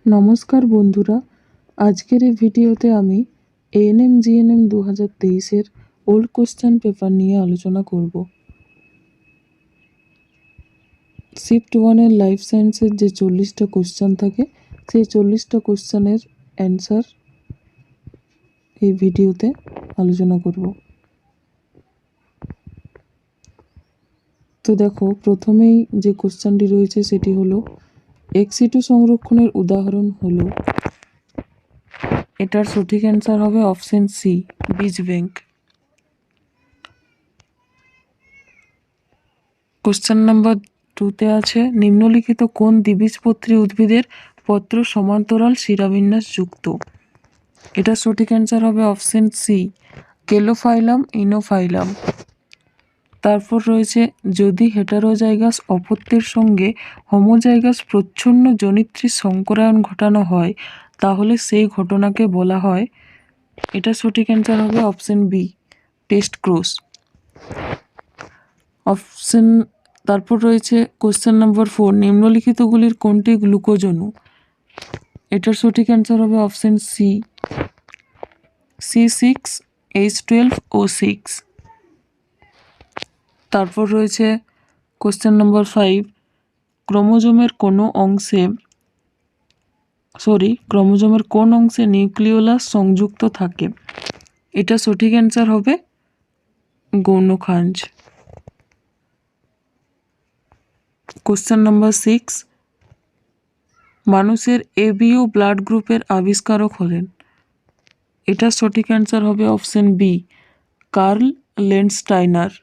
নমস্কার বন্ধুরা, আজকের এই ভিডিওতে আমি এএনএম জিএনএম 2023-এর ওল্ড কোশ্চেন পেপার নিয়ে আলোচনা করব। শিফট 1-এর লাইফ সায়েন্সের যে 40টা কোশ্চেন থাকে, সেই 40টা কোশ্চেনের অ্যান্সার এই ভিডিওতে আলোচনা করব। তো দেখো, প্রথমেই যে কোশ্চেনটি রয়েছে সেটি হলো এক্সিটু সংরক্ষণের উদাহরণ হলো। এটার সঠিক অ্যান্সার হবে অপশন সি, বীজ ব্যাংক। কোশ্চেন নাম্বার 2-তে আছে নিম্নলিখিত কোন দ্বিবীজপত্রী উদ্ভিদের পত্র সমান্তরাল শিরাবিন্যাস যুক্ত। এটা সঠিক অ্যান্সার হবে অপশন সি, কেলোফাইলাম ইনোফাইলাম। তারপর রয়েছে যদি হেটারোজাইগাস অপত্যের সঙ্গে হোমোজাইগাস প্রচ্ছন্ন জনিত্রীর সংকরায়ন ঘটানো হয় তাহলে সেই ঘটনাকে বলা হয়। এটা সঠিক অ্যান্সার হবে অপশন বি, টেস্ট ক্রস। তারপর রয়েছে কোশ্চেন নাম্বার 4, নিম্নলিখিতগুলির কোনটি গ্লুকোজ অণু। এটার সঠিক অ্যান্সার হবে অপশন সি, C6H12O6। তারপর রয়েছে কোশ্চেন নাম্বার 5, ক্রোমোজোমের কোন অংশে নিউক্লিওলাস সংযুক্ত থাকে। এটা সঠিক অ্যান্সার হবে গৌণখাঞ্জ। কোশ্চেন নাম্বার 6, মানুষের এবিও ব্লাড গ্রুপের আবিষ্কারক হলেন। এটা সঠিক অ্যান্সার হবে option B, Karl Landsteiner.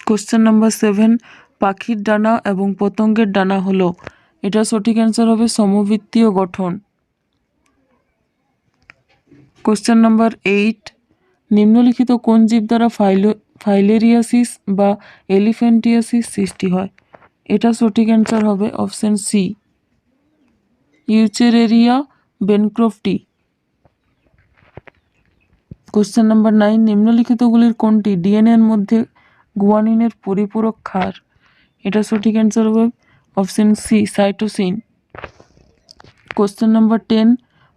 Question number 7, পাখির ডানা এবং পতঙ্গের ডানা হলো। এটা সঠিক অ্যান্সার হবে সমবৃত্তীয় গঠন। কোশ্চেন নাম্বার 8, নিম্নলিখিত কোন জীব দ্বারা ফাইলেরিয়াসিস বা এলিফ্যান্টিয়াসিস সৃষ্টি হয়। এটা সঠিক অ্যান্সার হবে অপশন সি, ইউচেরেরিয়া বেনক্রফটি। কোশ্চেন নাম্বার 9, নিম্নলিখিতগুলির কোনটি ডিএনএর মধ্যে গুয়ানিনের পরিপূরক ক্ষার। এটা সঠিক অ্যান্সার হবে option C, cytosine. Question number 10,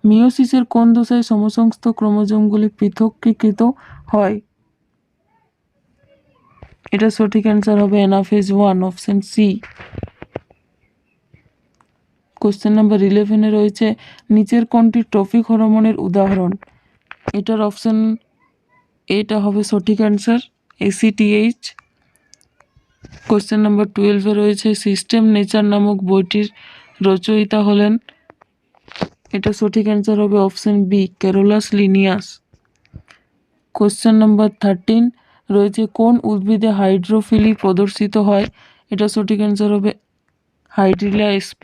মিওসিসের কোন দশায় সমসংস্থ ক্রোমোজোমগুলি পৃথকীকৃত হয়। এটা সঠিক অ্যান্সার হবে anaphase 1, option C. Question number 11-এ রয়েছে নিচের কোনটি ট্রফিক হরমোনের উদাহরণ। এটার অপশন এটা হবে সঠিক অ্যান্সার, ACTH। কোশ্চেন নাম্বার 12-এ রয়েছে সিস্টেম নেচার নামক বইটির রচয়িতা হলেন। এটা সঠিক অ্যান্সার হবে option B, Carolus Linnaeus. Question number 13 রয়েছে কোন উদ্ভিদে হাইড্রোফিলি প্রদর্শিত হয়। এটা সঠিক অ্যান্সার হবে হাইড্রিলা sp।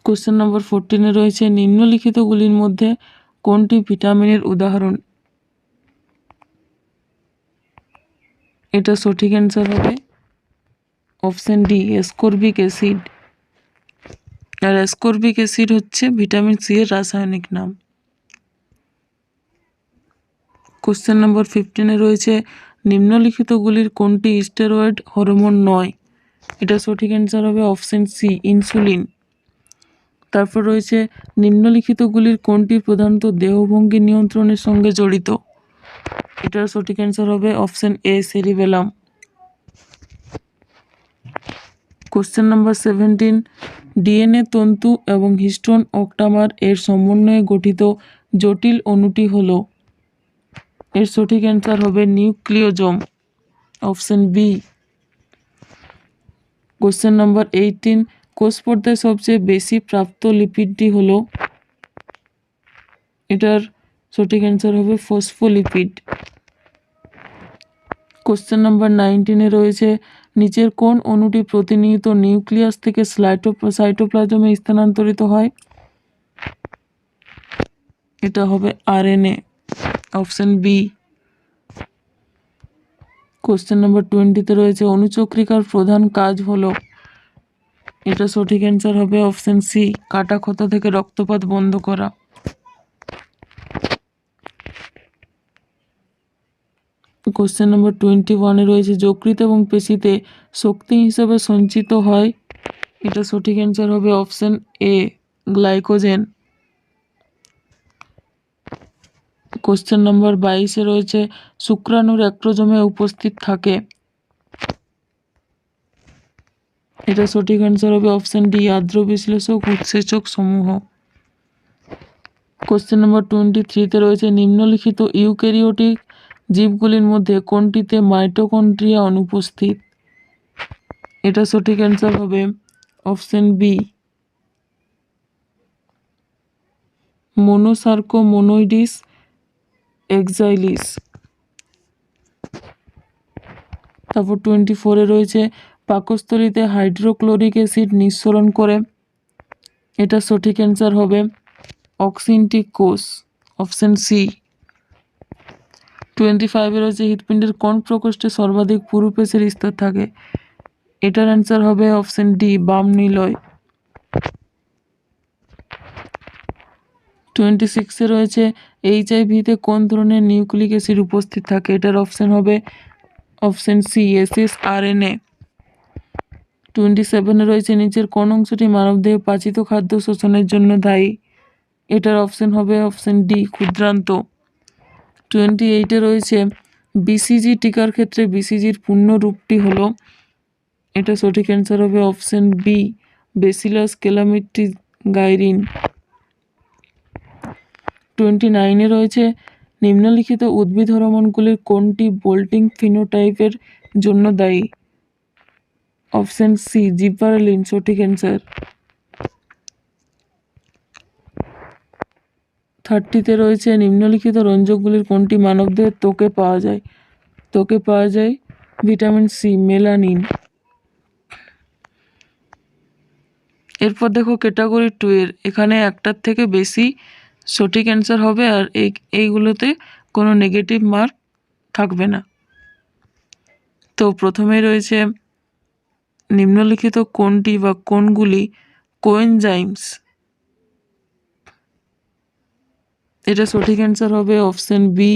কোশ্চেন নাম্বার 14-এ রয়েছে নিম্নলিখিতগুলির মধ্যে কোনটি ভিটামিনের উদাহরণ। এটা সঠিক অ্যান্সার হবে অপশন ডি, অ্যাসকর্বিক অ্যাসিড। আর অ্যাসকর্বিক অ্যাসিড হচ্ছে ভিটামিন সি এর রাসায়নিক নাম। কোশ্চেন নাম্বার 15-এ রয়েছে নিম্নলিখিতগুলির কোনটি স্টেরয়েড হরমোন নয়। এটা সঠিক অ্যান্সার হবে অপশন সি, ইনসুলিন। তারপর রয়েছে নিম্নলিখিতগুলির কোনটি প্রধানত দেহভঙ্গি নিয়ন্ত্রণের সঙ্গে জড়িত। এটার সঠিক অ্যান্সার হবে অপশন এ, সেরিবেলাম। কোশ্চেন নাম্বার 17, ডিএনএ তন্তু এবং হিস্টোন অক্টামার এর সমন্বয়ে গঠিত জটিল অণুটি হলো। এর সঠিক অ্যান্সার হবে nucleosome, option B. Question number 18, কোষ পর্দায় সবচেয়ে বেশি প্রাপ্ত লিপিডটি হলো। এটার সঠিক অ্যান্সার হবে ফসফোলিপিড। কোশ্চেন নাম্বার 19-এ রয়েছে নিচের কোন অণুটি প্রতিনিয়ত নিউক্লিয়াস থেকে সাইটোপ্লাজমে স্থানান্তরিত হয়। এটা হবে RNA, option B. Question number 20-তে রয়েছে অণুচক্রিকার প্রধান কাজ হলো। এটা সঠিক অ্যান্সার হবে অপশন সি, কাটা ক্ষত থেকে রক্তপাত বন্ধ করা। কোশ্চেন নম্বর 21 রয়েছে যকৃৎ এবং পেশিতে শক্তি হিসেবে সঞ্চিত হয়। এটা সঠিক অ্যান্সার হবে অপশন এ গ্লাইকোজেন। কোশ্চেন নম্বর 22 রয়েছে শুক্রাণুর অ্যাক্রোজোমে উপস্থিত থাকে। এটা সঠিক অ্যান্সার হবে অপশন ডি আর্দ্র বিশ্লেষক উৎসেচক সমূহ। কোশ্চেন নম্বর 23 রয়েছে নিম্নলিখিত ইউক্যারিওটিক জীবগুলির মধ্যে কোনটিতে মাইটোকন্ড্রিয়া অনুপস্থিত। এটা সঠিক অ্যান্সার হবে অপশন বি মোনোসার্কোমোনোইডিস এক্সাইলিস। তারপর 24 রয়েছে পাকস্থলীতে হাইড্রোক্লোরিক অ্যাসিড নিঃসরণ করে। এটা সঠিক অ্যান্সার হবে অক্সিনটিক কোষ অপশন সি। 25 রয়েছে হৃৎপিণ্ডের কোন প্রকোষ্ঠে সর্বাধিক পুরুপেশির স্তর থাকে। এটার অ্যান্সার হবে অপশন ডি বাম নিলয়। 26 রয়েছে এইচআইভিতে কোন ধরনের নিউক্লিক অ্যাসিড উপস্থিত থাকে। এটার অপশন হবে অপশন সি এসএসআরএনএ। 27 রয়েছে নিচের কোন অংশটি মানবদেহে পাচিত খাদ্য শোষণের জন্য দায়ী। এটার অপশন হবে অপশন ডি ক্ষুদ্রান্ত। 28 রয়েছে বিসিজি টিকার ক্ষেত্রে বিসিজির পূর্ণ রূপটি হলো। এটা সঠিক অ্যান্সার হবে অপশন বি বেসিলাস ক্যালামিট্রিগাইরিন। 29 রয়েছে নিম্নলিখিত উদ্ভিদ হরমোনগুলির কোনটি বোল্টিং ফিনোটাইপের জন্য দায়ী। অপশন সি জিবারেলিন সঠিক অ্যান্সার। 30 রয়েছে নিম্নলিখিত রঞ্জকগুলির কোনটি মানবদেহের ত্বকে পাওয়া যায়। ত্বকে পাওয়া যায় ভিটামিন সি মেলানিন। এরপর দেখো ক্যাটাগরি 2 এখানে একটার থেকে বেশি সঠিক অ্যান্সার হবে আর এইগুলোতে কোনো নেগেটিভ মার্ক থাকবে না। তো প্রথমে রয়েছে নিম্নলিখিত কোনটি বা কোনগুলি কোএনজাইমস। এটা সঠিক অ্যান্সার হবে অপশন বি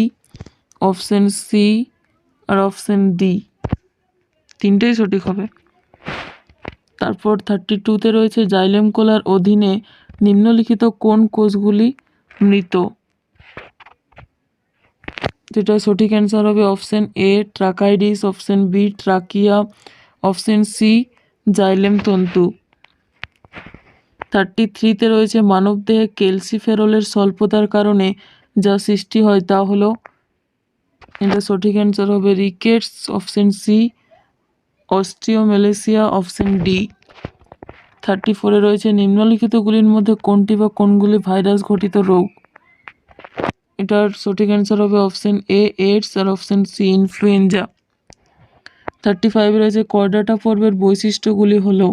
অপশন সি আর অপশন ডি, তিনটেই সঠিক হবে। তারপর 32 রয়েছে জাইলেম কোলার অধীনে নিম্নলিখিত কোন কোষগুলি মৃত। যেটা সঠিক অ্যান্সার হবে option A tracheids, option B trachea, option C xylem তন্তু। 33 রয়েছে মানবদেহে ক্যালসিফেরলের স্বল্পতার কারণে যা সৃষ্টি হয় তা হলো। এটা সঠিক অ্যান্সার হবে rickets, option C osteomalacia, option D. 34 রয়েছে নিম্নলিখিতগুলির মধ্যে কোনটি বা কোনগুলি ভাইরাস ঘটিত রোগ। এটার সঠিক অ্যান্সার হবে অপশন এ এইডস আর অপশন সি ইনফ্লুয়েঞ্জা। 35 রয়েছে কর্ডাটা পর্বের বৈশিষ্ট্যগুলি হলো।